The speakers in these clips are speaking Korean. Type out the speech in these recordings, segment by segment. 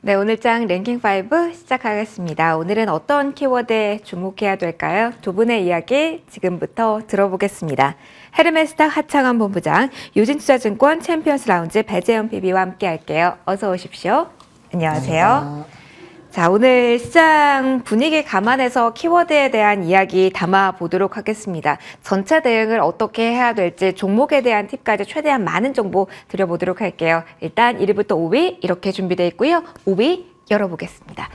네, 오늘 장 랭킹 5 시작하겠습니다. 오늘은 어떤 키워드에 주목해야 될까요? 두 분의 이야기 지금부터 들어보겠습니다. 헤르메스탁 하창원 본부장, 유진투자증권 챔피언스 라운지 배재현 PB와 함께 할게요. 어서 오십시오. 안녕하세요. 자, 오늘 시장 분위기 감안해서 키워드에 대한 이야기 담아보도록 하겠습니다. 전체 대응을 어떻게 해야 될지 종목에 대한 팁까지 최대한 많은 정보 드려보도록 할게요. 일단 1위부터 5위 이렇게 준비되어 있고요. 5위 열어보겠습니다.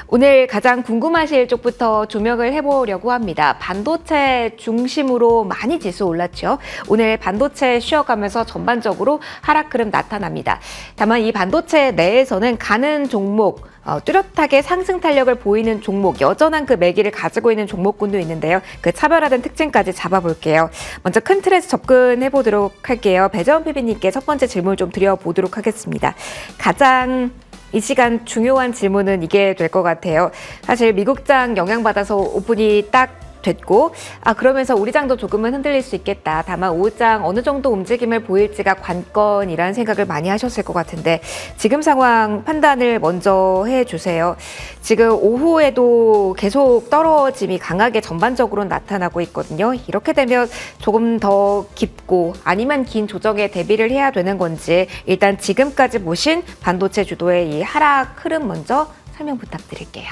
오늘 가장 궁금하실 쪽부터 조명을 해보려고 합니다. 반도체 중심으로 많이 지수 올랐죠. 오늘 반도체 쉬어가면서 전반적으로 하락 흐름 나타납니다. 다만 이 반도체 내에서는 가는 종목, 뚜렷하게 상승 탄력을 보이는 종목, 여전한 그 매기를 가지고 있는 종목군도 있는데요. 그 차별화된 특징까지 잡아볼게요. 먼저 큰 틀에서 접근해 보도록 할게요. 배재원 PB님께 첫 번째 질문을 좀 드려보도록 하겠습니다. 가장 이 시간 중요한 질문은 이게 될 것 같아요. 사실 미국장 영향받아서 오픈이 딱 됐고, 그러면서 우리 장도 조금은 흔들릴 수 있겠다. 다만 오후장 어느 정도 움직임을 보일지가 관건이라는 생각을 많이 하셨을 것 같은데, 지금 상황 판단을 먼저 해주세요. 지금 오후에도 계속 떨어짐이 강하게 전반적으로 나타나고 있거든요. 이렇게 되면 조금 더 깊고 아니면 긴 조정에 대비를 해야 되는 건지, 일단 지금까지 보신 반도체 주도의 이 하락 흐름 먼저 설명 부탁드릴게요.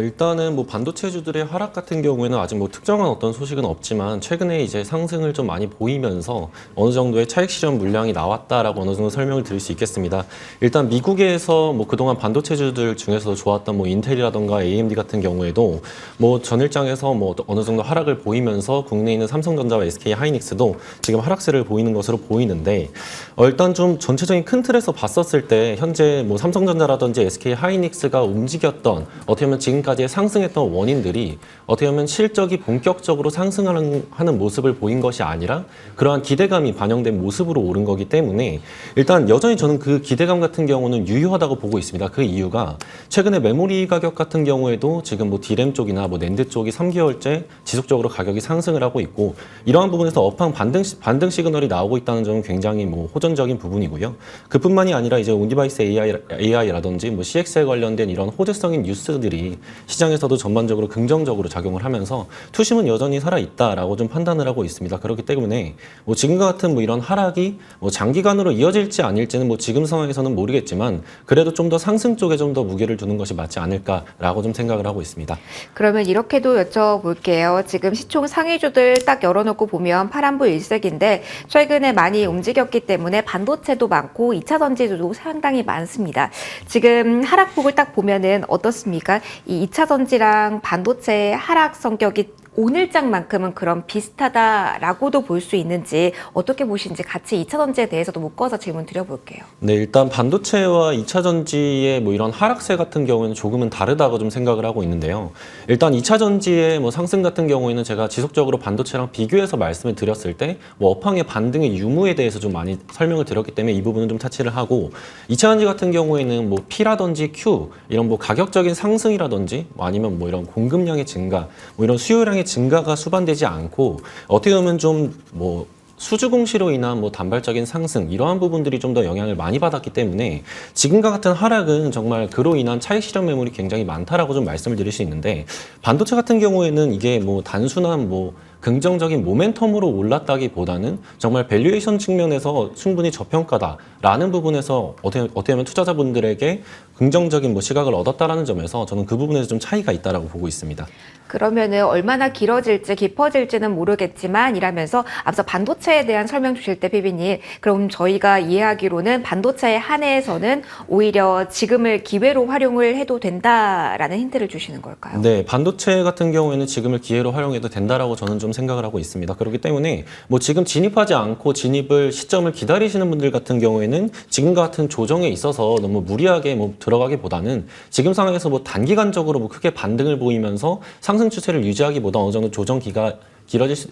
일단은 뭐 반도체주들의 하락 같은 경우에는 아직 뭐 특정한 어떤 소식은 없지만 최근에 이제 상승을 좀 많이 보이면서 어느 정도의 차익 실현 물량이 나왔다라고 어느 정도 설명을 드릴 수 있겠습니다. 일단 미국에서 뭐 그동안 반도체주들 중에서도 좋았던 뭐 인텔이라던가 AMD 같은 경우에도 뭐 전일장에서 뭐 어느 정도 하락을 보이면서 국내에 있는 삼성전자와 SK 하이닉스도 지금 하락세를 보이는 것으로 보이는데, 일단 좀 전체적인 큰 틀에서 봤었을 때 현재 뭐 삼성전자라든지 SK 하이닉스가 움직였던 어떻게 보면 지금까지 상승했던 원인들이 어떻게 보면 실적이 본격적으로 상승하는 모습을 보인 것이 아니라 그러한 기대감이 반영된 모습으로 오른 거기 때문에 일단 여전히 저는 그 기대감 같은 경우는 유효하다고 보고 있습니다. 그 이유가 최근에 메모리 가격 같은 경우에도 지금 뭐 D램 쪽이나 뭐 낸드 쪽이 3개월째 지속적으로 가격이 상승을 하고 있고, 이러한 부분에서 업황 반등 시그널이 나오고 있다는 점은 굉장히 뭐 호전적인 부분이고요. 그뿐만이 아니라 이제 온디바이스 AI라든지 뭐 CX에 관련된 이런 호재성인 뉴스들이 시장에서도 전반적으로 긍정적으로 작용을 하면서 투심은 여전히 살아있다라고 좀 판단을 하고 있습니다. 그렇기 때문에 뭐 지금과 같은 뭐 이런 하락이 뭐 장기간으로 이어질지 아닐지는 뭐 지금 상황에서는 모르겠지만 그래도 좀 더 상승 쪽에 좀 더 무게를 두는 것이 맞지 않을까라고 좀 생각을 하고 있습니다. 그러면 이렇게도 여쭤볼게요. 지금 시총 상위주들 딱 열어놓고 보면 파란불 일색인데 최근에 많이 움직였기 때문에 반도체도 많고 2차 전지도 상당히 많습니다. 지금 하락폭을 딱 보면은 어떻습니까? 이 2차 전지랑 반도체의 하락 성격이 오늘장만큼은 그럼 비슷하다라고도 볼 수 있는지, 어떻게 보시는지 같이 2차 전지에 대해서도 묶어서 질문 드려볼게요. 네, 일단 반도체와 2차 전지의 뭐 이런 하락세 같은 경우에는 조금은 다르다고 좀 생각을 하고 있는데요. 일단 2차 전지의 뭐 상승 같은 경우에는 제가 지속적으로 반도체랑 비교해서 말씀을 드렸을 때 뭐 업황의 반등의 유무에 대해서 좀 많이 설명을 드렸기 때문에 이 부분은 좀 타치를 하고, 2차 전지 같은 경우에는 뭐 P라든지 Q 이런 뭐 가격적인 상승이라든지 뭐 아니면 뭐 이런 공급량의 증가, 뭐 이런 수요량의 증가가 수반되지 않고 어떻게 보면 좀 뭐 수주 공시로 인한 뭐 단발적인 상승, 이러한 부분들이 좀 더 영향을 많이 받았기 때문에 지금과 같은 하락은 정말 그로 인한 차익 실현 매물이 굉장히 많다라고 좀 말씀을 드릴 수 있는데, 반도체 같은 경우에는 이게 뭐 단순한 뭐 긍정적인 모멘텀으로 올랐다기보다는 정말 밸류에이션 측면에서 충분히 저평가다라는 부분에서 어떻게 보면 투자자분들에게 긍정적인 뭐 시각을 얻었다라는 점에서 저는 그 부분에서 좀 차이가 있다라고 보고 있습니다. 그러면은 얼마나 길어질지 깊어질지는 모르겠지만 이라면서 앞서 반도체에 대한 설명 주실 때 PB님, 그럼 저희가 이해하기로는 반도체에 한해서는 오히려 지금을 기회로 활용을 해도 된다라는 힌트를 주시는 걸까요? 네, 반도체 같은 경우에는 지금을 기회로 활용해도 된다라고 저는 좀 생각을 하고 있습니다. 그렇기 때문에 뭐 지금 진입하지 않고 진입을 시점을 기다리시는 분들 같은 경우에는 지금과 같은 조정에 있어서 너무 무리하게 뭐 들어가기보다는 지금 상황에서 뭐 단기간적으로 뭐 크게 반등을 보이면서 상승 추세를 유지하기보다 어느 정도 조정 기가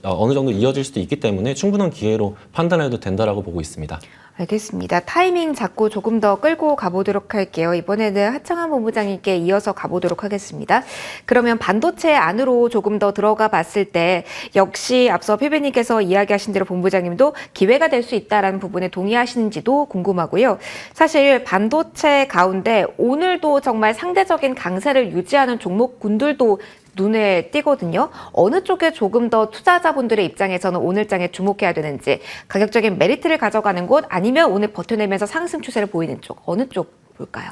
어느 정도 이어질 수도 있기 때문에 충분한 기회로 판단해도 된다라고 보고 있습니다. 알겠습니다. 타이밍 잡고 조금 더 끌고 가보도록 할게요. 이번에는 하창한 본부장님께 이어서 가보도록 하겠습니다. 그러면 반도체 안으로 조금 더 들어가 봤을 때 역시 앞서 피비님께서 이야기하신 대로 본부장님도 기회가 될 수 있다는 부분에 동의하시는지도 궁금하고요. 사실 반도체 가운데 오늘도 정말 상대적인 강세를 유지하는 종목군들도 눈에 띄거든요. 어느 쪽에 조금 더 투자자분들의 입장에서는 오늘장에 주목해야 되는지, 가격적인 메리트를 가져가는 곳 아니면 오늘 버텨내면서 상승 추세를 보이는 쪽, 어느 쪽 볼까요?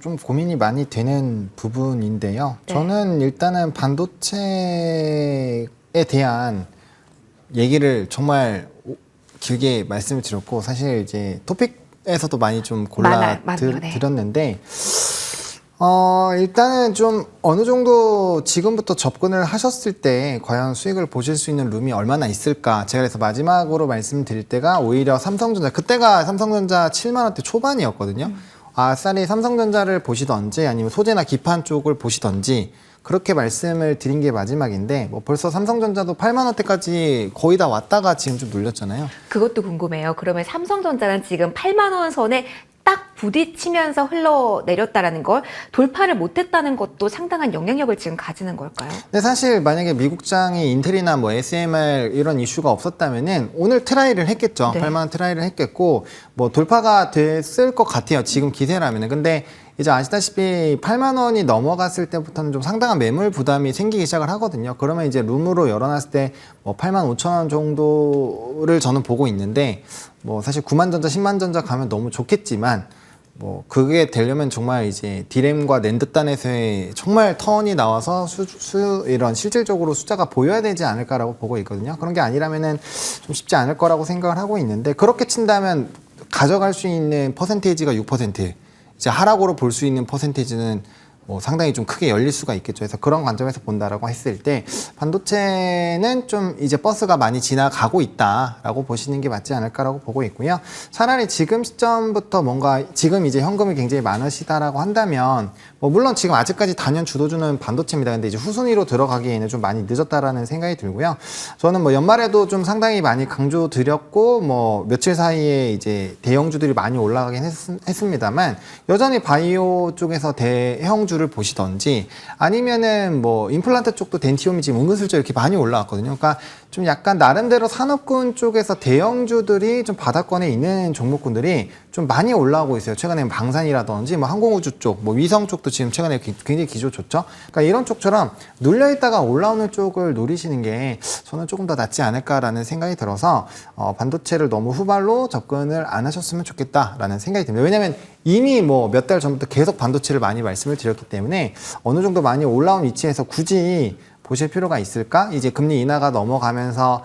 좀 고민이 많이 되는 부분인데요. 네. 저는 일단은 반도체에 대한 얘기를 정말 길게 말씀을 드렸고, 사실 이제 토픽에서도 많이 좀 골라 많아요, 네. 드렸는데, 일단은 좀 어느 정도 지금부터 접근을 하셨을 때 과연 수익을 보실 수 있는 룸이 얼마나 있을까. 제가 그래서 마지막으로 말씀드릴 때가 오히려 삼성전자, 그때가 삼성전자 7만 원대 초반이었거든요. 아싸리 삼성전자를 보시던지 아니면 소재나 기판 쪽을 보시던지 그렇게 말씀을 드린 게 마지막인데, 뭐 벌써 삼성전자도 8만 원대까지 거의 다 왔다가 지금 좀 눌렸잖아요. 그것도 궁금해요. 그러면 삼성전자는 지금 8만 원 선에 딱 부딪히면서 흘러내렸다라는 걸 돌파를 못했다는 것도 상당한 영향력을 지금 가지는 걸까요? 근데 사실 만약에 미국장이 인텔이나 뭐 SMR 이런 이슈가 없었다면은 오늘 트라이를 했겠죠. 네. 8만 원 트라이를 했겠고 뭐 돌파가 됐을 것 같아요. 지금 기세라면은. 근데 이제 아시다시피 8만 원이 넘어갔을 때부터는 좀 상당한 매물 부담이 생기기 시작을 하거든요. 그러면 이제 룸으로 열어놨을 때 뭐 8만 5천 원 정도를 저는 보고 있는데, 뭐 사실 9만 전자, 10만 전자 가면 너무 좋겠지만 뭐 그게 되려면 정말 이제 디램과 낸드 단에서의 정말 턴이 나와서 이런 실질적으로 숫자가 보여야 되지 않을까라고 보고 있거든요. 그런 게 아니라면은 좀 쉽지 않을 거라고 생각을 하고 있는데, 그렇게 친다면 가져갈 수 있는 퍼센테이지가 6%, 이제 하락으로 볼 수 있는 퍼센테이지는 뭐 상당히 좀 크게 열릴 수가 있겠죠. 그래서 그런 관점에서 본다라고 했을 때 반도체는 좀 이제 버스가 많이 지나가고 있다라고 보시는 게 맞지 않을까라고 보고 있고요. 차라리 지금 시점부터 뭔가 지금 이제 현금이 굉장히 많으시다라고 한다면 뭐 물론 지금 아직까지 단연 주도주는 반도체입니다. 근데 이제 후순위로 들어가기에는 좀 많이 늦었다라는 생각이 들고요. 저는 뭐 연말에도 좀 상당히 많이 강조드렸고 뭐 며칠 사이에 이제 대형주들이 많이 올라가긴 했습니다만 여전히 바이오 쪽에서 대형주를 보시던지 아니면은 뭐 임플란트 쪽도 덴티움이 지금 은근슬쩍 이렇게 많이 올라왔거든요. 그러니까 좀 약간 나름대로 산업군 쪽에서 대형주들이 좀 바닥권에 있는 종목군들이 좀 많이 올라오고 있어요. 최근에 방산이라든지 뭐 항공우주 쪽, 뭐 위성 쪽도 지금 최근에 굉장히 기조 좋죠. 그러니까 이런 쪽처럼 눌려있다가 올라오는 쪽을 노리시는 게 저는 조금 더 낫지 않을까라는 생각이 들어서 반도체를 너무 후발로 접근을 안 하셨으면 좋겠다라는 생각이 듭니다. 왜냐하면 이미 뭐 몇 달 전부터 계속 반도체를 많이 말씀을 드렸기 때문에 어느 정도 많이 올라온 위치에서 굳이 보실 필요가 있을까? 이제 금리 인하가 넘어가면서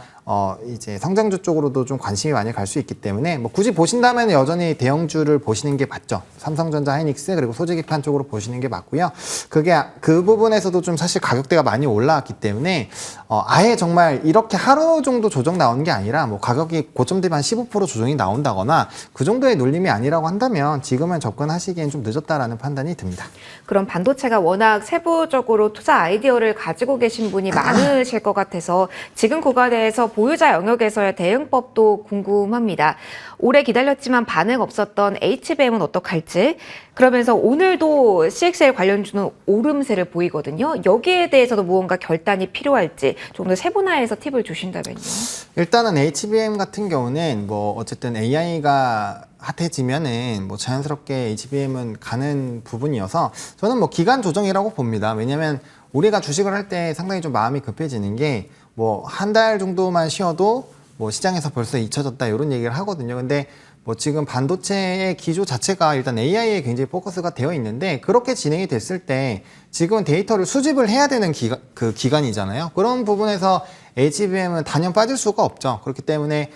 이제 성장주 쪽으로도 좀 관심이 많이 갈 수 있기 때문에 뭐 굳이 보신다면 여전히 대형주를 보시는 게 맞죠. 삼성전자, 하이닉스 그리고 소재기판 쪽으로 보시는 게 맞고요. 그게 그 부분에서도 좀 사실 가격대가 많이 올라왔기 때문에 아예 정말 이렇게 하루 정도 조정 나오는 게 아니라 뭐 가격이 고점 대비 한 15% 조정이 나온다거나 그 정도의 눌림이 아니라고 한다면 지금은 접근하시기엔 좀 늦었다라는 판단이 듭니다. 그럼 반도체가 워낙 세부적으로 투자 아이디어를 가지고 계신 분이 많으실 것 같아서 지금 구간에서 보유자 영역에서의 대응법도 궁금합니다. 오래 기다렸지만 반응 없었던 HBM은 어떡할지, 그러면서 오늘도 CXL 관련주는 오름세를 보이거든요. 여기에 대해서도 무언가 결단이 필요할지 좀 더 세분화해서 팁을 주신다면요. 일단은 HBM 같은 경우는 뭐 어쨌든 AI가 핫해지면은 뭐 자연스럽게 HBM은 가는 부분이어서 저는 뭐 기간 조정이라고 봅니다. 왜냐면 우리가 주식을 할 때 상당히 좀 마음이 급해지는 게 뭐 한 달 정도만 쉬어도 뭐 시장에서 벌써 잊혀졌다 이런 얘기를 하거든요. 근데 뭐 지금 반도체의 기조 자체가 일단 AI에 굉장히 포커스가 되어 있는데 그렇게 진행이 됐을 때 지금 데이터를 수집을 해야 되는 기간이잖아요. 그런 부분에서 HBM은 단연 빠질 수가 없죠. 그렇기 때문에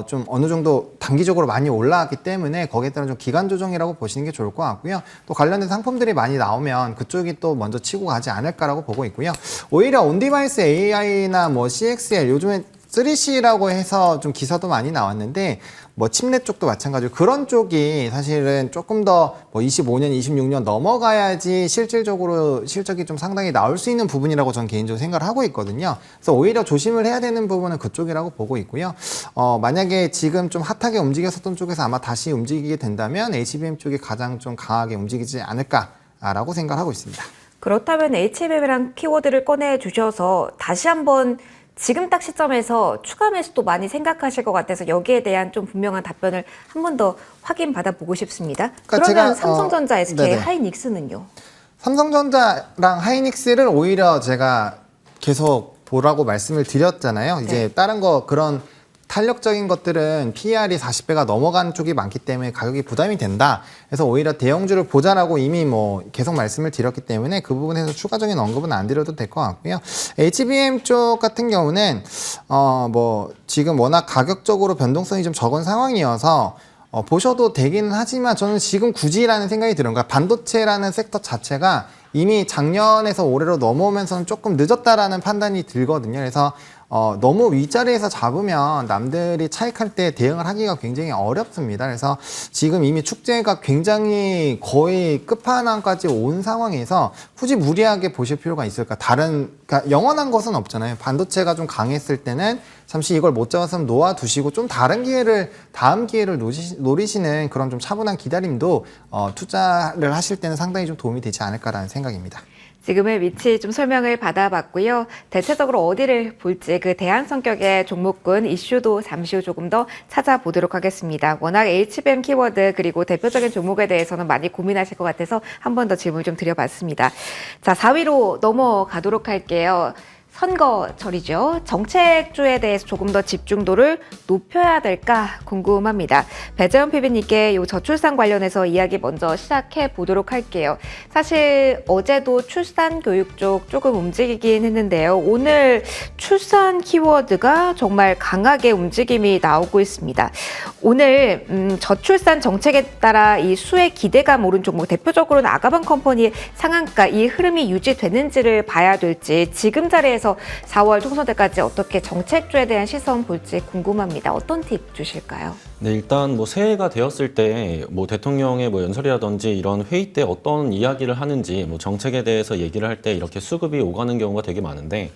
좀 어느 정도 단기적으로 많이 올라왔기 때문에 거기에 따른 좀 기간 조정이라고 보시는 게 좋을 것 같고요. 또 관련된 상품들이 많이 나오면 그쪽이 또 먼저 치고 가지 않을까라고 보고 있고요. 오히려 온디바이스 AI나 뭐 CXL 요즘에 3C라고 해서 좀 기사도 많이 나왔는데 뭐 침례 쪽도 마찬가지고 그런 쪽이 사실은 조금 더 뭐 25년, 26년 넘어가야지 실질적으로 실적이 좀 상당히 나올 수 있는 부분이라고 전 개인적으로 생각을 하고 있거든요. 그래서 오히려 조심을 해야 되는 부분은 그쪽이라고 보고 있고요. 만약에 지금 좀 핫하게 움직였었던 쪽에서 아마 다시 움직이게 된다면 HBM 쪽이 가장 좀 강하게 움직이지 않을까라고 생각하고 있습니다. 그렇다면 HBM이란 키워드를 꺼내 주셔서 다시 한번 지금 딱 시점에서 추가 매수도 많이 생각하실 것 같아서 여기에 대한 좀 분명한 답변을 한 번 더 확인 받아보고 싶습니다. 그러니까 그러면 제가, 삼성전자, SK, 네네. 하이닉스는요? 삼성전자랑 하이닉스를 오히려 제가 계속 보라고 말씀을 드렸잖아요. 이제 다른 거 그런 탄력적인 것들은 PER이 40배가 넘어간 쪽이 많기 때문에 가격이 부담이 된다. 그래서 오히려 대형주를 보자라고 이미 뭐 계속 말씀을 드렸기 때문에 그 부분에서 추가적인 언급은 안 드려도 될 것 같고요. HBM 쪽 같은 경우는 뭐 지금 워낙 가격적으로 변동성이 좀 적은 상황이어서 보셔도 되기는 하지만 저는 지금 굳이라는 생각이 들어요. 그러니까 반도체라는 섹터 자체가 이미 작년에서 올해로 넘어오면서는 조금 늦었다라는 판단이 들거든요. 그래서 너무 윗자리에서 잡으면 남들이 차익할 때 대응을 하기가 굉장히 어렵습니다. 그래서 지금 이미 축제가 굉장히 거의 끝판왕까지 온 상황에서 굳이 무리하게 보실 필요가 있을까? 그러니까 영원한 것은 없잖아요. 반도체가 좀 강했을 때는 잠시 이걸 못 잡았으면 놓아두시고 좀 다른 기회를, 다음 기회를 노리시는 그런 좀 차분한 기다림도 투자를 하실 때는 상당히 좀 도움이 되지 않을까라는 생각입니다. 지금의 위치 좀 설명을 받아봤고요. 대체적으로 어디를 볼지 그 대안 성격의 종목군 이슈도 잠시 후 조금 더 찾아보도록 하겠습니다. 워낙 HBM 키워드 그리고 대표적인 종목에 대해서는 많이 고민하실 것 같아서 한 번 더 질문 좀 드려봤습니다. 자, 4위로 넘어가도록 할게요. 선거철이죠. 정책주에 대해서 조금 더 집중도를 높여야 될까 궁금합니다. 배재원 PB님께 이 저출산 관련해서 이야기 먼저 시작해 보도록 할게요. 사실 어제도 출산 교육 쪽 조금 움직이긴 했는데요. 오늘 출산 키워드가 정말 강하게 움직임이 나오고 있습니다. 오늘 저출산 정책에 따라 이 수혜 기대감 오른 종목 대표적으로는 아가방 컴퍼니의 상한가 이 흐름이 유지되는지를 봐야 될지 지금 자리에서 4월 총선 때까지 어떻게 정책주에 대한 시선 볼지 궁금합니다. 어떤 팁 주실까요? 네, 일단 뭐 새해가 되었을 때 뭐 대통령의 뭐 연설이라든지 이런 회의 때 어떤 이야기를 하는지 뭐 정책에 대해서 얘기를 할 때 이렇게 수급이 오가는 경우가 되게 많은데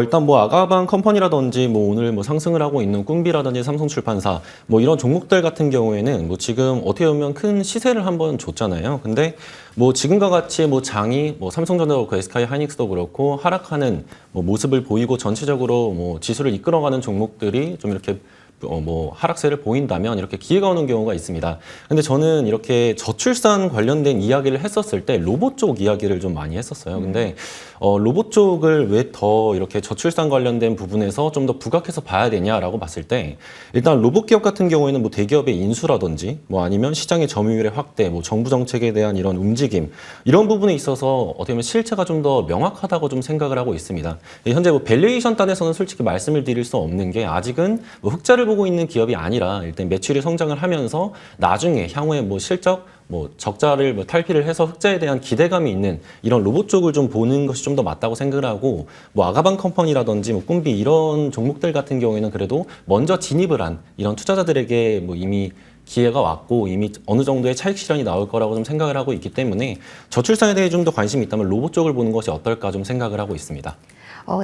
일단 뭐 아가방 컴퍼니라든지 뭐 오늘 뭐 상승을 하고 있는 꿈비라든지 삼성출판사 뭐 이런 종목들 같은 경우에는 뭐 지금 어떻게 보면 큰 시세를 한번 줬잖아요. 근데 뭐 지금과 같이 뭐 장이 뭐 삼성전자도 그렇고 SK 하이닉스도 그렇고 하락하는 뭐 모습을 보이고 전체적으로 뭐 지수를 이끌어가는 종목들이 좀 이렇게 뭐 하락세를 보인다면 이렇게 기회가 오는 경우가 있습니다. 근데 저는 이렇게 저출산 관련된 이야기를 했었을 때 로봇 쪽 이야기를 좀 많이 했었어요. 근데 로봇 쪽을 왜 더 이렇게 저출산 관련된 부분에서 좀 더 부각해서 봐야 되냐라고 봤을 때 일단 로봇 기업 같은 경우에는 뭐 대기업의 인수라든지 뭐 아니면 시장의 점유율의 확대, 뭐 정부 정책에 대한 이런 움직임 이런 부분에 있어서 어떻게 보면 실체가 좀 더 명확하다고 좀 생각을 하고 있습니다. 현재 뭐 밸류에이션 단에서는 솔직히 말씀을 드릴 수 없는 게 아직은 뭐 흑자를 보고 있는 기업이 아니라 일단 매출이 성장을 하면서 나중에 향후에 뭐 실적 뭐 적자를 뭐 탈피를 해서 흑자에 대한 기대감이 있는 이런 로봇 쪽을 좀 보는 것이 좀 더 맞다고 생각을 하고 뭐 아가방 컴퍼니라든지 뭐 꿈비 이런 종목들 같은 경우에는 그래도 먼저 진입을 한 이런 투자자들에게 뭐 이미 기회가 왔고 이미 어느 정도의 차익 실현이 나올 거라고 좀 생각을 하고 있기 때문에 저출산에 대해 좀 더 관심이 있다면 로봇 쪽을 보는 것이 어떨까 좀 생각을 하고 있습니다.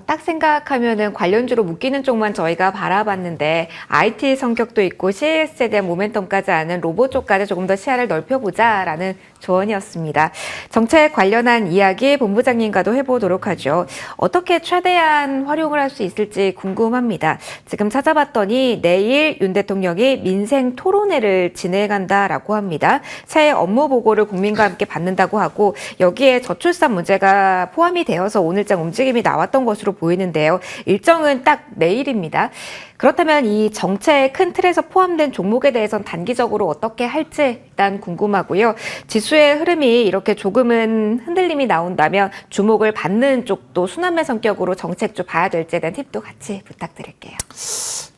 딱 생각하면은 관련주로 묶이는 쪽만 저희가 바라봤는데 IT 성격도 있고 CS에 대한 모멘텀까지 아는 로봇 쪽까지 조금 더 시야를 넓혀보자라는 조언이었습니다. 정책 관련한 이야기 본부장님과도 해보도록 하죠. 어떻게 최대한 활용을 할 수 있을지 궁금합니다. 지금 찾아봤더니 내일 윤 대통령이 민생 토론회를 진행한다라고 합니다. 새해 업무 보고를 국민과 함께 받는다고 하고 여기에 저출산 문제가 포함이 되어서 오늘장 움직임이 나왔던 것으로 보이는데요. 일정은 딱 내일입니다. 그렇다면 이 정책의 큰 틀에서 포함된 종목에 대해서는 단기적으로 어떻게 할지 일단 궁금하고요. 지수의 흐름이 이렇게 조금은 흔들림이 나온다면 주목을 받는 쪽도 순환매 성격으로 정책주 봐야 될지에 대한 팁도 같이 부탁드릴게요.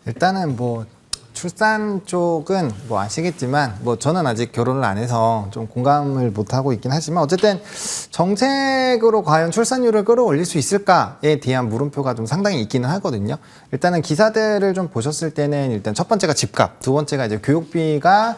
일단은 뭐 출산 쪽은 뭐 아시겠지만 뭐 저는 아직 결혼을 안 해서 좀 공감을 못 하고 있긴 하지만 어쨌든 정책으로 과연 출산율을 끌어올릴 수 있을까에 대한 물음표가 좀 상당히 있기는 하거든요. 일단은 기사들을 좀 보셨을 때는 일단 첫 번째가 집값, 두 번째가 이제 교육비가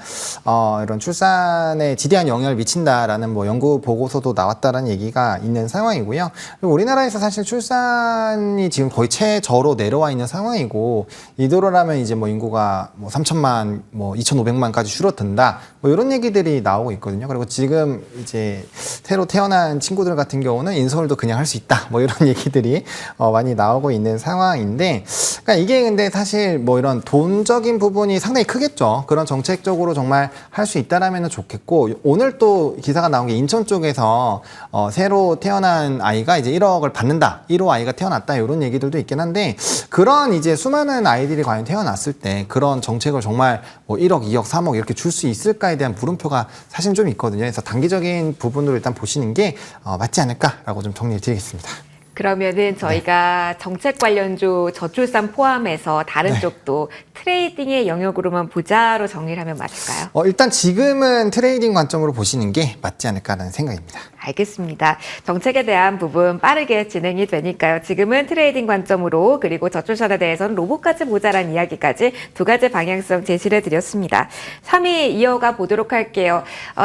이런 출산에 지대한 영향을 미친다라는 뭐 연구 보고서도 나왔다라는 얘기가 있는 상황이고요. 그리고 우리나라에서 사실 출산이 지금 거의 최저로 내려와 있는 상황이고 이대로라면 이제 뭐 인구가 뭐 3천만, 뭐 2,500만까지 줄어든다. 뭐 이런 얘기들이 나오고 있거든요. 그리고 지금 이제 새로 태어난 친구들 같은 경우는 인서울도 그냥 할 수 있다. 뭐 이런 얘기들이 많이 나오고 있는 상황인데, 그러니까 이게 근데 사실 뭐 이런 돈적인 부분이 상당히 크겠죠. 그런 정책적으로 정말 할 수 있다라면 좋겠고, 오늘 또 기사가 나온 게 인천 쪽에서 새로 태어난 아이가 이제 1억을 받는다. 1호 아이가 태어났다. 이런 얘기들도 있긴 한데, 그런 이제 수많은 아이들이 과연 태어났을 때 그런 정책을 정말 뭐 1억, 2억, 3억 이렇게 줄 수 있을까에 대한 물음표가 사실 좀 있거든요. 그래서 단기적인 부분으로 일단 보시는 게 맞지 않을까라고 좀 정리를 드리겠습니다. 그러면은 저희가 정책 관련주 저출산 포함해서 다른 네. 쪽도 트레이딩의 영역으로만 보자로 정리를 하면 맞을까요? 일단 지금은 트레이딩 관점으로 보시는 게 맞지 않을까라는 생각입니다. 알겠습니다. 정책에 대한 부분 빠르게 진행이 되니까요. 지금은 트레이딩 관점으로 그리고 저출산에 대해서는 로봇까지 보자라는 이야기까지 두 가지 방향성 제시를 드렸습니다. 3위 이어가 보도록 할게요.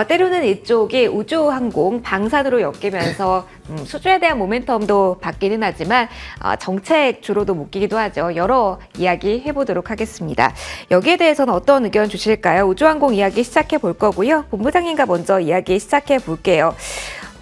때로는 이쪽이 우주항공 방산으로 엮이면서 수주에 대한 모멘텀도 받기는 하지만 정책 주로도 묶이기도 하죠. 여러 이야기 해보도록 하겠습니다. 여기에 대해서는 어떤 의견 주실까요? 우주항공 이야기 시작해 볼 거고요. 본부장님과 먼저 이야기 시작해 볼게요.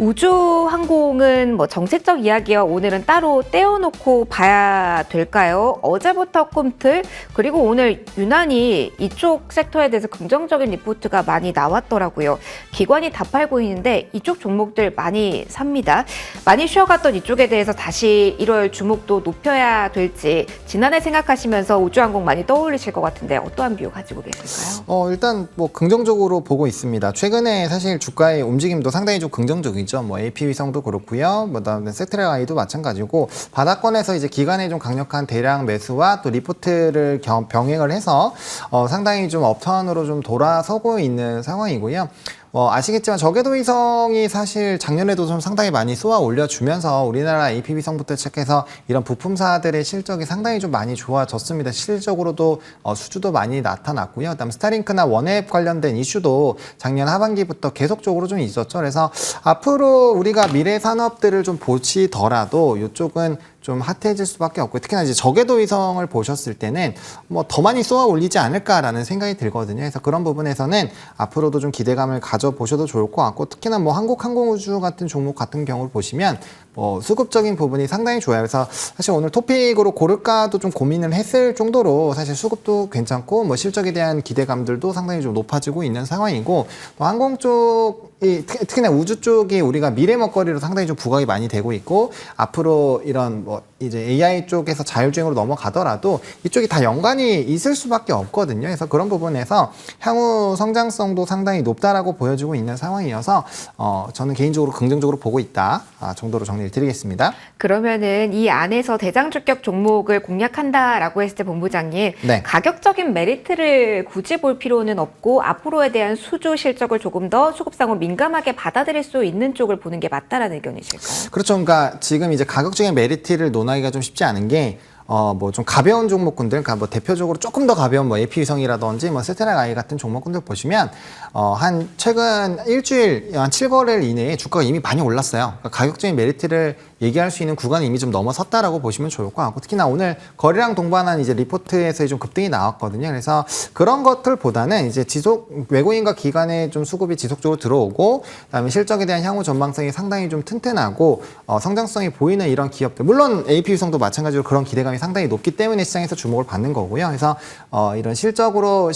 우주항공은 뭐 정책적 이야기와 오늘은 따로 떼어놓고 봐야 될까요? 어제부터 꿈틀 그리고 오늘 유난히 이쪽 섹터에 대해서 긍정적인 리포트가 많이 나왔더라고요. 기관이 다 팔고 있는데 이쪽 종목들 많이 삽니다. 많이 쉬어갔던 이쪽에 대해서 다시 1월 주목도 높여야 될지 지난해 생각하시면서 우주항공 많이 떠올리실 것 같은데 어떠한 비유 가지고 계실까요? 일단 뭐 긍정적으로 보고 있습니다. 최근에 사실 주가의 움직임도 상당히 좀 긍정적이죠. 뭐 AP 위성도 그렇고요. 뭐 그다음에 세트라이도 마찬가지고 바닥권에서 이제 기간에 좀 강력한 대량 매수와 또 리포트를 병행을 해서 상당히 좀 업턴으로 좀 돌아서고 있는 상황이고요. 아시겠지만 저궤도 위성이 사실 작년에도 좀 상당히 많이 쏘아 올려주면서 우리나라 AP 위성부터 시작해서 이런 부품사들의 실적이 상당히 좀 많이 좋아졌습니다. 실질적으로도 수주도 많이 나타났고요. 그다음 스타링크나 원앱 관련된 이슈도 작년 하반기부터 계속적으로 좀 있었죠. 그래서 앞으로 우리가 미래 산업들을 좀 보시더라도 이쪽은 좀 핫해질 수밖에 없고 특히나 이제 저궤도 위성을 보셨을 때는 뭐 더 많이 쏘아 올리지 않을까라는 생각이 들거든요. 그래서 그런 부분에서는 앞으로도 좀 기대감을 가져보셔도 좋을 것 같고 특히나 뭐 한국항공우주 같은 종목 같은 경우를 보시면 수급적인 부분이 상당히 좋아요. 그래서 사실 오늘 토픽으로 고를까도 좀 고민을 했을 정도로 사실 수급도 괜찮고 뭐 실적에 대한 기대감들도 상당히 좀 높아지고 있는 상황이고 또 항공 쪽이 특히나 우주 쪽이 우리가 미래 먹거리로 상당히 좀 부각이 많이 되고 있고 앞으로 이런 뭐 이제 AI 쪽에서 자율주행으로 넘어가더라도 이쪽이 다 연관이 있을 수밖에 없거든요. 그래서 그런 부분에서 향후 성장성도 상당히 높다라고 보여지고 있는 상황이어서 저는 개인적으로 긍정적으로 보고 있다 정도로 정리를 드리겠습니다. 그러면은 이 안에서 대장주격 종목을 공략한다라고 했을 때 본부장님 네. 가격적인 메리트를 굳이 볼 필요는 없고 앞으로에 대한 수주 실적을 조금 더 수급상으로 민감하게 받아들일 수 있는 쪽을 보는 게 맞다라는 의견이실까요? 그렇죠. 그러니까 지금 이제 가격적인 메리트를 논하기가 좀 쉽지 않은 게 뭐 좀 가벼운 종목군들, 그러니까 뭐 대표적으로 조금 더 가벼운 뭐 AP 위성이라든지 뭐 세테라이 같은 종목군들 보시면 한 최근 일주일 한 7거래일 이내에 주가가 이미 많이 올랐어요. 그러니까 가격적인 메리트를 얘기할 수 있는 구간이 이미 좀 넘어섰다라고 보시면 좋을 것 같고 특히나 오늘 거래량 동반한 이제 리포트에서 좀 급등이 나왔거든요. 그래서 그런 것들보다는 이제 외국인과 기관의 좀 수급이 지속적으로 들어오고 그다음에 실적에 대한 향후 전망성이 상당히 좀 튼튼하고 성장성이 보이는 이런 기업들 물론 AP 위성도 마찬가지로 그런 기대감이 상당히 높기 때문에 시장에서 주목을 받는 거고요. 그래서 이런 실질적으로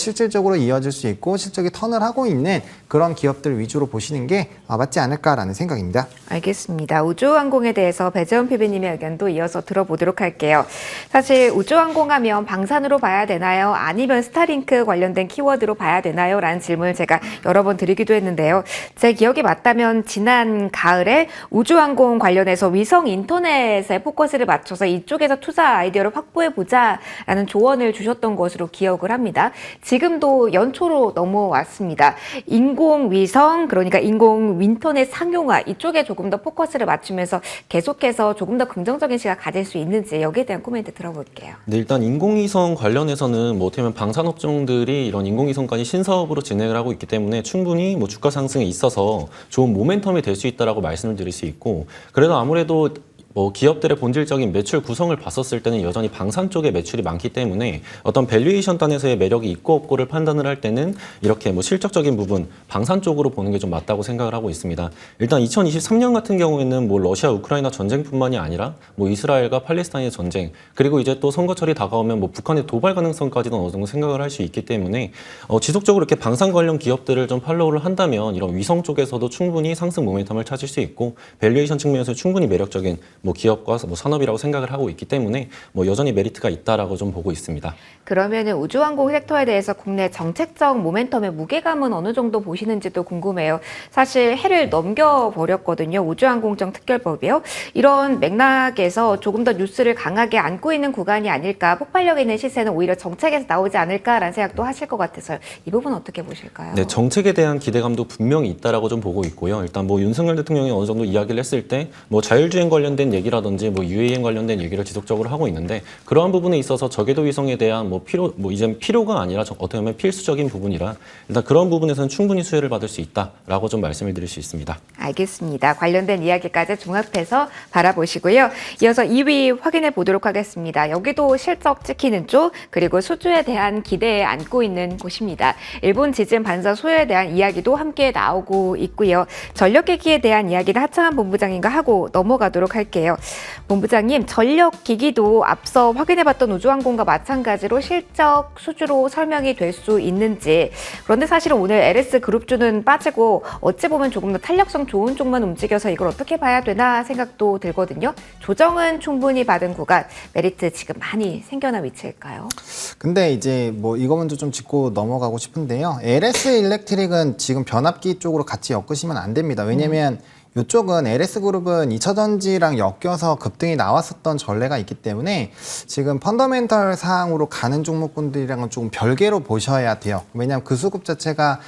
이어질 수 있고 실적이 턴을 하고 있는 그런 기업들 위주로 보시는 게 맞지 않을까라는 생각입니다. 알겠습니다. 우주항공에 대해서 배재원 PB님의 의견도 이어서 들어보도록 할게요. 사실 우주항공하면 방산으로 봐야 되나요? 아니면 스타링크 관련된 키워드로 봐야 되나요? 라는 질문을 제가 여러 번 드리기도 했는데요. 제 기억이 맞다면 지난 가을에 우주항공 관련해서 위성 인터넷에 포커스를 맞춰서 이쪽에서 투자 아이디어를 확보해보자라는 조언을 주셨던 것으로 기억을 합니다. 지금도 연초로 넘어왔습니다. 인공위성, 그러니까 인공인터넷 상용화 이쪽에 조금 더 포커스를 맞추면서 계속해서 조금 더 긍정적인 시각 가질 수 있는지 여기에 대한 코멘트 들어볼게요. 네, 일단 인공위성 관련해서는 뭐 어떻게 보면 방산업종들이 이런 인공위성까지 신사업으로 진행을 하고 있기 때문에 충분히 뭐 주가 상승에 있어서 좋은 모멘텀이 될 수 있다라고 말씀을 드릴 수 있고, 그래도 아무래도 뭐 기업들의 본질적인 매출 구성을 봤었을 때는 여전히 방산 쪽에 매출이 많기 때문에 어떤 밸류에이션 단에서의 매력이 있고 없고를 판단을 할 때는 이렇게 뭐 실적적인 부분, 방산 쪽으로 보는 게 좀 맞다고 생각을 하고 있습니다. 일단 2023년 같은 경우에는 뭐 러시아 우크라이나 전쟁뿐만이 아니라 뭐 이스라엘과 팔레스타인의 전쟁, 그리고 이제 또 선거철이 다가오면 뭐 북한의 도발 가능성까지는 어느 정도 생각을 할 수 있기 때문에 지속적으로 이렇게 방산 관련 기업들을 좀 팔로우를 한다면 이런 위성 쪽에서도 충분히 상승 모멘텀을 찾을 수 있고, 밸류에이션 측면에서 충분히 매력적인 뭐 기업과 뭐 산업이라고 생각을 하고 있기 때문에 뭐 여전히 메리트가 있다라고 좀 보고 있습니다. 그러면은 우주항공 섹터에 대해서 국내 정책적 모멘텀의 무게감은 어느 정도 보시는지도 궁금해요. 사실 해를 넘겨버렸거든요. 우주항공청 특별법이요. 이런 맥락에서 조금 더 뉴스를 강하게 안고 있는 구간이 아닐까, 폭발력 있는 시세는 오히려 정책에서 나오지 않을까라는 생각도 하실 것 같아서요. 이 부분 어떻게 보실까요? 네, 정책에 대한 기대감도 분명히 있다라고 좀 보고 있고요. 일단 뭐 윤석열 대통령이 어느 정도 이야기를 했을 때 뭐 자율주행 관련된 얘기라든지 뭐 UAM 관련된 얘기를 지속적으로 하고 있는데, 그러한 부분에 있어서 저궤도 위성에 대한 이제 필요가 아니라 어떻게 보면 필수적인 부분이라 일단 그런 부분에서는 충분히 수혜를 받을 수 있다라고 좀 말씀을 드릴 수 있습니다. 알겠습니다. 관련된 이야기까지 종합해서 바라보시고요. 이어서 2위 확인해 보도록 하겠습니다. 여기도 실적 찍히는 쪽, 그리고 수주에 대한 기대에 안고 있는 곳입니다. 일본 지진 반사 소요에 대한 이야기도 함께 나오고 있고요. 전력기기에 대한 이야기는 하창한 본부장님과 하고 넘어가도록 할게요. 본부장님, 전력기기도 앞서 확인해봤던 우주항공과 마찬가지로 실적 수주로 설명이 될 수 있는지. 그런데 사실은 오늘 LS그룹주는 빠지고 어찌 보면 조금 더 탄력성 좋은 쪽만 움직여서 이걸 어떻게 봐야 되나 생각도 들거든요. 조정은 충분히 받은 구간, 메리트 지금 많이 생겨난 위치일까요? 근데 이제 뭐 이거 먼저 좀 짚고 넘어가고 싶은데요. LS 일렉트릭은 지금 변압기 쪽으로 같이 엮으시면 안 됩니다. 왜냐면 이쪽은 LS그룹은 2차전지랑 엮여서 급등이 나왔었던 전례가 있기 때문에 지금 펀더멘털 사항으로 가는 종목군들이랑은 조금 별개로 보셔야 돼요. 왜냐하면 그 수급 자체가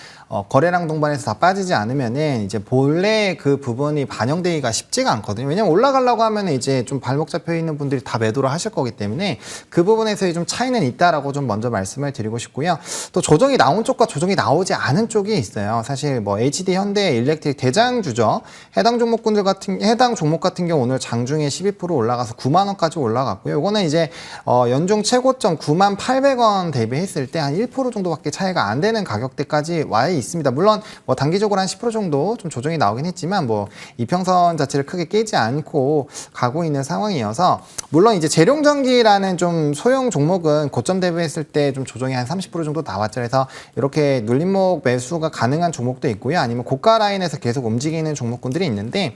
거래량 동반해서 다 빠지지 않으면은 이제 본래 그 부분이 반영되기가 쉽지가 않거든요. 왜냐면 올라가려고 하면은 이제 좀 발목 잡혀 있는 분들이 다 매도를 하실 거기 때문에 그 부분에서의 좀 차이는 있다라고 좀 먼저 말씀을 드리고 싶고요. 또 조정이 나온 쪽과 조정이 나오지 않은 쪽이 있어요. 사실 뭐 HD 현대 일렉트릭 대장주죠. 해당 종목 같은 경우 오늘 장중에 12% 올라가서 9만 원까지 올라갔고요. 이거는 이제 연중 최고점 9,800원 대비했을 때 한 1% 정도밖에 차이가 안 되는 가격대까지 와 있습니다. 물론 뭐 단기적으로 한 10% 정도 좀 조정이 나오긴 했지만 뭐 이평선 자체를 크게 깨지 않고 가고 있는 상황이어서, 물론 이제 재룡전기라는 좀 소형 종목은 고점 대비했을 때 좀 조정이 한 30% 정도 나왔죠. 그래서 이렇게 눌림목 매수가 가능한 종목도 있고요. 아니면 고가 라인에서 계속 움직이는 종목군들이 있는데,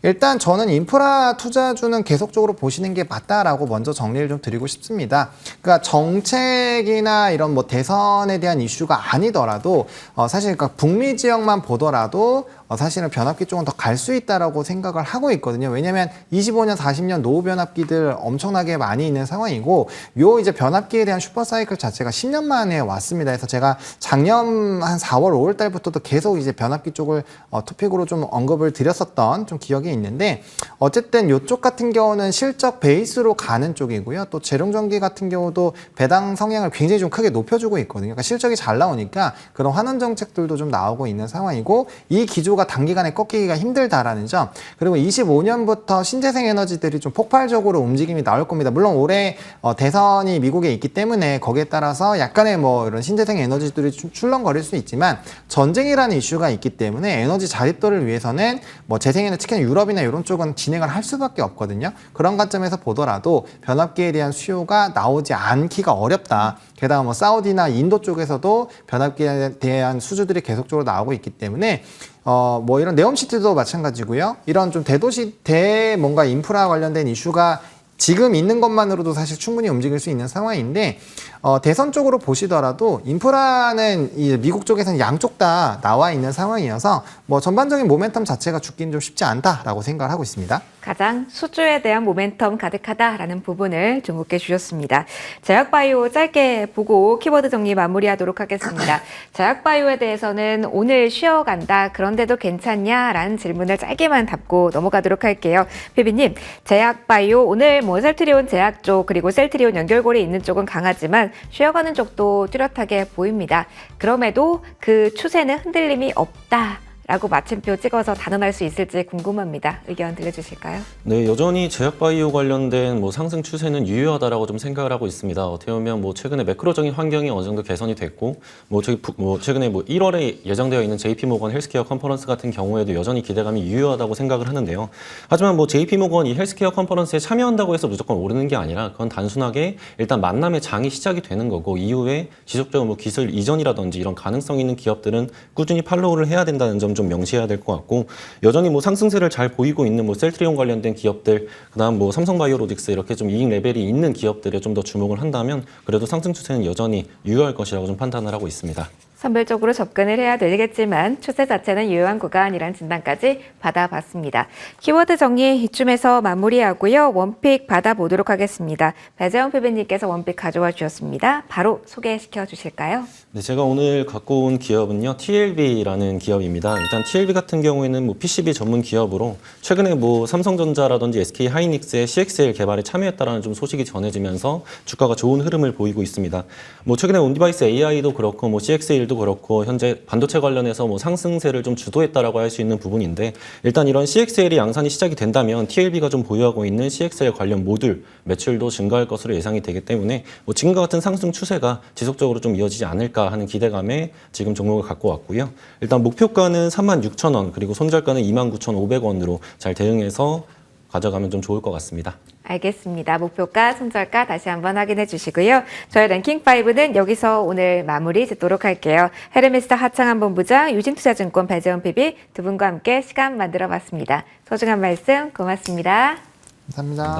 일단 저는 인프라 투자주는 계속적으로 보시는 게 맞다라고 먼저 정리를 좀 드리고 싶습니다. 그러니까 정책이나 이런 뭐 대선에 대한 이슈가 아니더라도 사실 그러니까 북미 지역만 보더라도 사실은 변압기 쪽은 더 갈 수 있다라고 생각을 하고 있거든요. 왜냐하면 25년, 40년 노후 변압기들 엄청나게 많이 있는 상황이고, 요 이제 변압기에 대한 슈퍼 사이클 자체가 10년 만에 왔습니다. 그래서 제가 작년 한 4월, 5월 달부터도 계속 이제 변압기 쪽을 토픽으로 좀 언급을 드렸었던 좀 기억이 있는데, 어쨌든 요쪽 같은 경우는 실적 베이스로 가는 쪽이고요. 또 재룡전기 같은 경우도 배당 성향을 굉장히 좀 크게 높여주고 있거든요. 그러니까 실적이 잘 나오니까 그런 환원 정책들도 좀 나오고 있는 상황이고, 이 기조가 이슈가 단기간에 꺾이기가 힘들다라는 점, 그리고 25년부터 신재생 에너지들이 좀 폭발적으로 움직임이 나올 겁니다. 물론 올해 대선이 미국에 있기 때문에 거기에 따라서 약간의 뭐 이런 신재생 에너지들이 출렁거릴 수 있지만, 전쟁이라는 이슈가 있기 때문에 에너지 자립도를 위해서는 뭐 재생에너지, 특히 유럽이나 이런 쪽은 진행을 할 수밖에 없거든요. 그런 관점에서 보더라도 변압기에 대한 수요가 나오지 않기가 어렵다. 게다가 뭐 사우디나 인도 쪽에서도 변압기에 대한 수주들이 계속적으로 나오고 있기 때문에 뭐 이런 네옴시티도 마찬가지고요. 이런 좀 대도시 뭔가 인프라 관련된 이슈가 지금 있는 것만으로도 사실 충분히 움직일 수 있는 상황인데, 대선 쪽으로 보시더라도 인프라는 이 미국 쪽에서는 양쪽 다 나와 있는 상황이어서 뭐 전반적인 모멘텀 자체가 죽기는 좀 쉽지 않다라고 생각을 하고 있습니다. 가장 수주에 대한 모멘텀 가득하다라는 부분을 주목해 주셨습니다. 제약바이오 짧게 보고 키워드 정리 마무리하도록 하겠습니다. 제약바이오에 대해서는 오늘 쉬어간다, 그런데도 괜찮냐라는 질문을 짧게만 답고 넘어가도록 할게요. 피비님, 제약바이오 오늘 뭐 셀트리온 제약 쪽 그리고 셀트리온 연결고리 있는 쪽은 강하지만 쉬어가는 쪽도 뚜렷하게 보입니다. 그럼에도 그 추세는 흔들림이 없다 라고 마침표 찍어서 단언할 수 있을지 궁금합니다. 의견 들려주실까요? 네, 여전히 제약바이오 관련된 뭐 상승 추세는 유효하다라고 좀 생각을 하고 있습니다. 어떻게 보면 뭐 최근에 매크로적인 환경이 어느 정도 개선이 됐고, 최근에 뭐 1월에 예정되어 있는 JP모건 헬스케어 컨퍼런스 같은 경우에도 여전히 기대감이 유효하다고 생각을 하는데요. 하지만 뭐 JP모건 이 헬스케어 컨퍼런스에 참여한다고 해서 무조건 오르는 게 아니라, 그건 단순하게 일단 만남의 장이 시작이 되는 거고, 이후에 지속적으로 뭐 기술 이전이라든지 이런 가능성 있는 기업들은 꾸준히 팔로우를 해야 된다는 점 좀 명시해야 될 것 같고, 여전히 뭐 상승세를 잘 보이고 있는 뭐 셀트리온 관련된 기업들, 그다음 뭐 삼성바이오로직스 이렇게 좀 이익 레벨이 있는 기업들에 좀 더 주목을 한다면 그래도 상승 추세는 여전히 유효할 것이라고 좀 판단을 하고 있습니다. 선별적으로 접근을 해야 되겠지만 추세 자체는 유효한 구간이란 진단까지 받아봤습니다. 키워드 정리 이쯤에서 마무리하고요. 원픽 받아보도록 하겠습니다. 배재영 PB님께서 원픽 가져와 주셨습니다. 바로 소개시켜 주실까요? 네, 제가 오늘 갖고 온 기업은요, TLB라는 기업입니다. 일단 TLB 같은 경우에는 뭐 PCB 전문 기업으로 최근에 뭐 삼성전자라든지 SK 하이닉스의 CXL 개발에 참여했다라는 좀 소식이 전해지면서 주가가 좋은 흐름을 보이고 있습니다. 뭐 최근에 온디바이스 AI도 그렇고 뭐 CXL도 그렇고 현재 반도체 관련해서 뭐 상승세를 좀 주도했다라고 할 수 있는 부분인데, 일단 이런 CXL이 양산이 시작이 된다면 TLB가 좀 보유하고 있는 CXL 관련 모듈 매출도 증가할 것으로 예상이 되기 때문에 뭐 지금과 같은 상승 추세가 지속적으로 좀 이어지지 않을까 하는 기대감에 지금 종목을 갖고 왔고요. 일단 목표가는 36,000원, 그리고 손절가는 29,500원으로 잘 대응해서 가져가면 좀 좋을 것 같습니다. 알겠습니다. 목표가, 손절가 다시 한번 확인해 주시고요. 저희 랭킹5는 여기서 오늘 마무리 짓도록 할게요. 헤르메스 하창한 본부장, 유진투자증권 배재원 PB 두 분과 함께 시간 만들어 봤습니다. 소중한 말씀 고맙습니다. 감사합니다.